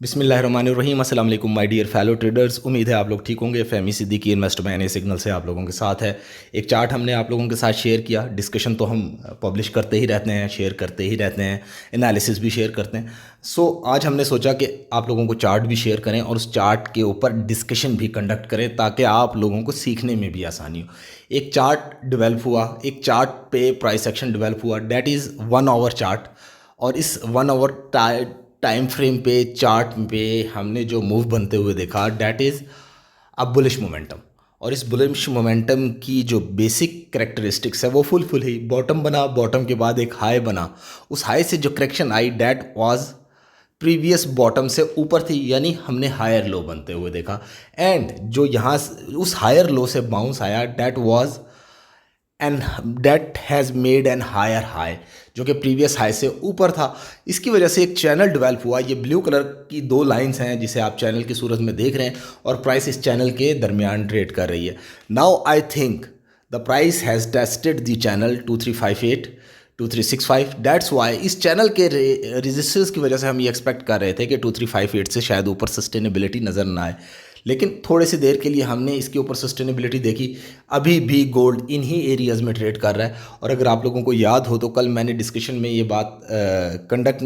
बिस्मिल्लाहिर्रहमानिर्रहीम अस्सलाम वालेकुम माय डियर फेलो ट्रेडर्स। उम्मीद है आप लोग ठीक होंगे। फ़हमी सिद्दीकी इन्वेस्ट बाय सिग्नल से आप लोगों के साथ है। एक चार्ट हमने आप लोगों के साथ शेयर किया। डिस्कशन तो हम पब्लिश करते ही रहते हैं, शेयर करते ही रहते हैं, एनालिसिस भी शेयर करते हैं। आज हमने सोचा कि आप लोगों को चार्ट भी शेयर करें और उस चार्ट के ऊपर डिस्कशन भी कंडक्ट करें ताकि आप लोगों को सीखने में भी आसानी हो। एक चार्ट डेवलप हुआ, एक चार्ट पे प्राइस एक्शन डेवलप हुआ, डैट इज़ 1 आवर चार्ट। और इस 1 आवर टाइम फ्रेम पे चार्ट पे हमने जो मूव बनते हुए देखा, that is a bullish momentum. और इस बुलिश मोमेंटम की जो बेसिक करेक्टरिस्टिक्स है वो फुल ही बॉटम बना, बॉटम के बाद एक हाई बना। उस हाई से जो correction I that was previous bottom से ऊपर थी, यानी हमने हायर लो बनते हुए देखा। एंड जो यहाँ उस हायर लो से बाउंस आया that was and that has made an higher high, जो कि प्रीवियस हाई से ऊपर था। इसकी वजह से एक चैनल डेवलप हुआ। ये ब्लू कलर की 2 लाइंस हैं जिसे आप चैनल की सूरत में देख रहे हैं और प्राइस इस चैनल के दरमियान ट्रेड कर रही है। Now I think the price has tested the channel 2358 2365। That's why इस चैनल के रेजिस्टेंस की वजह से हम ये एक्सपेक्ट कर रहे थे कि 2358 से शायद ऊपर सस्टेनेबिलिटी नज़र ना आए, लेकिन थोड़े से देर के लिए हमने इसके ऊपर सस्टेनेबिलिटी देखी। अभी भी गोल्ड इन्हीं एरियाज़ में ट्रेड कर रहा है। और अगर आप लोगों को याद हो तो कल मैंने डिस्कशन में ये बात कंडक्ट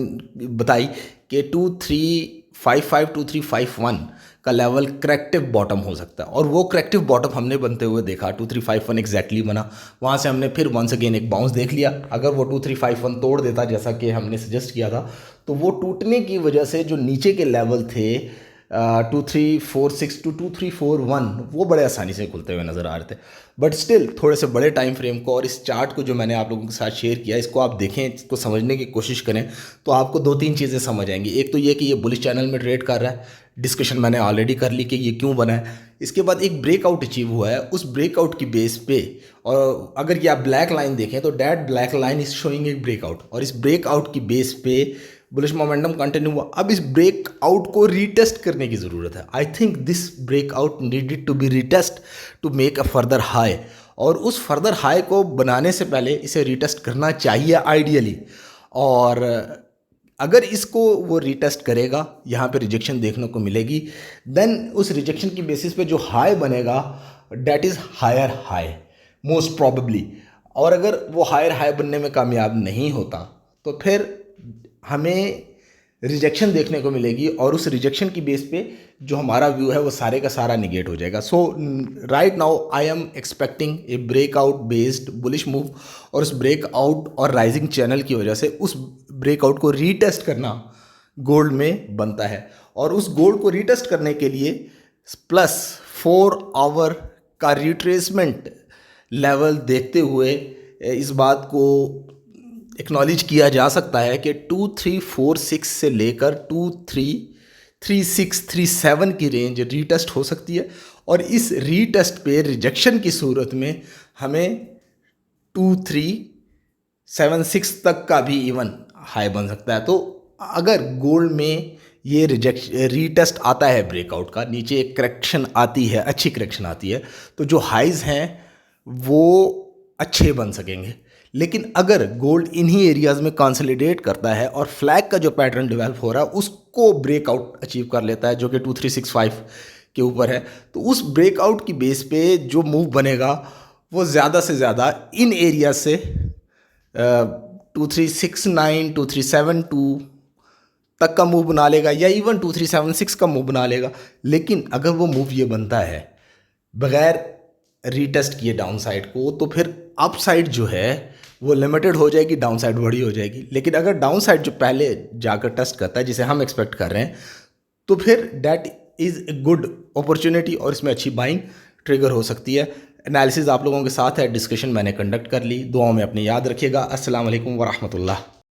बताई कि 2355 2351 का लेवल करेक्टिव बॉटम हो सकता है, और वो करेक्टिव बॉटम हमने बनते हुए देखा। 2351 एग्जैक्टली बना। वहाँ से हमने फिर वंस अगेन एक बाउंस देख लिया। अगर वो 2351 तोड़ देता जैसा कि हमने सजेस्ट किया था, तो वो टूटने की वजह से जो नीचे के लेवल थे 2346 टू 2341 वो बड़े आसानी से खुलते हुए नज़र आ रहे थे। बट स्टिल थोड़े से बड़े टाइम फ्रेम को और इस चार्ट को जो मैंने आप लोगों के साथ शेयर किया, इसको आप देखें, इसको समझने की कोशिश करें तो आपको 2-3 चीज़ें समझ आएंगी। एक तो ये कि ये बुलिश चैनल में ट्रेड कर रहा है, डिस्कशन मैंने ऑलरेडी कर ली कि ये क्यों बना है। इसके बाद एक ब्रेकआउट अचीव हुआ है, उस ब्रेकआउट की बेस पे, और अगर ये आप ब्लैक लाइन देखें तो that black line is showing एक ब्रेकआउट, और इस ब्रेकआउट की बेस पे बुलिश मोमेंटम कंटिन्यू हुआ। अब इस ब्रेकआउट को रीटेस्ट करने की ज़रूरत है। I think this breakout needed to be retest to make a further high, और उस फर्दर हाई को बनाने से पहले इसे रीटेस्ट करना चाहिए आइडियली। और अगर इसको वो रीटेस्ट करेगा, यहाँ पे रिजेक्शन देखने को मिलेगी, देन उस रिजेक्शन की बेसिस पे जो हाई बनेगा that is higher high most probably. और अगर वो हायर हाई बनने में कामयाब नहीं होता तो फिर हमें रिजेक्शन देखने को मिलेगी, और उस रिजेक्शन की बेस पे जो हमारा व्यू है वो सारे का सारा निगेट हो जाएगा। So right now I am expecting a breakout based bullish move, और उस ब्रेकआउट और राइजिंग चैनल की वजह से उस ब्रेकआउट को रीटेस्ट करना गोल्ड में बनता है। और उस गोल्ड को रीटेस्ट करने के लिए प्लस 4 आवर का रिट्रेसमेंट लेवल देखते हुए इस बात को एक्नॉलेज किया जा सकता है कि 2346 से लेकर 233637 की रेंज रीटेस्ट हो सकती है, और इस रीटेस्ट पे रिजेक्शन की सूरत में हमें 2376 तक का भी इवन हाई बन सकता है। तो अगर गोल्ड में ये रीटेस्ट आता है ब्रेकआउट का, नीचे एक करेक्शन आती है, अच्छी करेक्शन आती है, तो जो हाइज़ हैं वो अच्छे बन सकेंगे। लेकिन अगर गोल्ड इन्हीं एरियाज़ में कंसोलिडेट करता है और फ्लैग का जो पैटर्न डेवलप हो रहा है उसको ब्रेकआउट अचीव कर लेता है, जो कि 2365 के ऊपर है, तो उस ब्रेकआउट की बेस पे जो मूव बनेगा वो ज़्यादा से ज़्यादा इन एरिया से 2369 2372 तक का मूव बना लेगा, या इवन 2376 का मूव बना लेगा। लेकिन अगर वो मूव ये बनता है बगैर रीटेस्ट किए डाउन साइड को, तो फिर अप साइड जो है वो लिमिटेड हो जाएगी, डाउन साइड बड़ी हो जाएगी। लेकिन अगर डाउन साइड जो पहले जाकर टेस्ट करता है, जिसे हम एक्सपेक्ट कर रहे हैं, तो फिर that is a good opportunity, और इसमें अच्छी बाइंग ट्रिगर हो सकती है। एनालिसिस आप लोगों के साथ है, डिस्कशन मैंने कंडक्ट कर ली। दुआओं में अपनी याद रखिएगा। अस्सलाम वालेकुम वरहमतुल्लाह।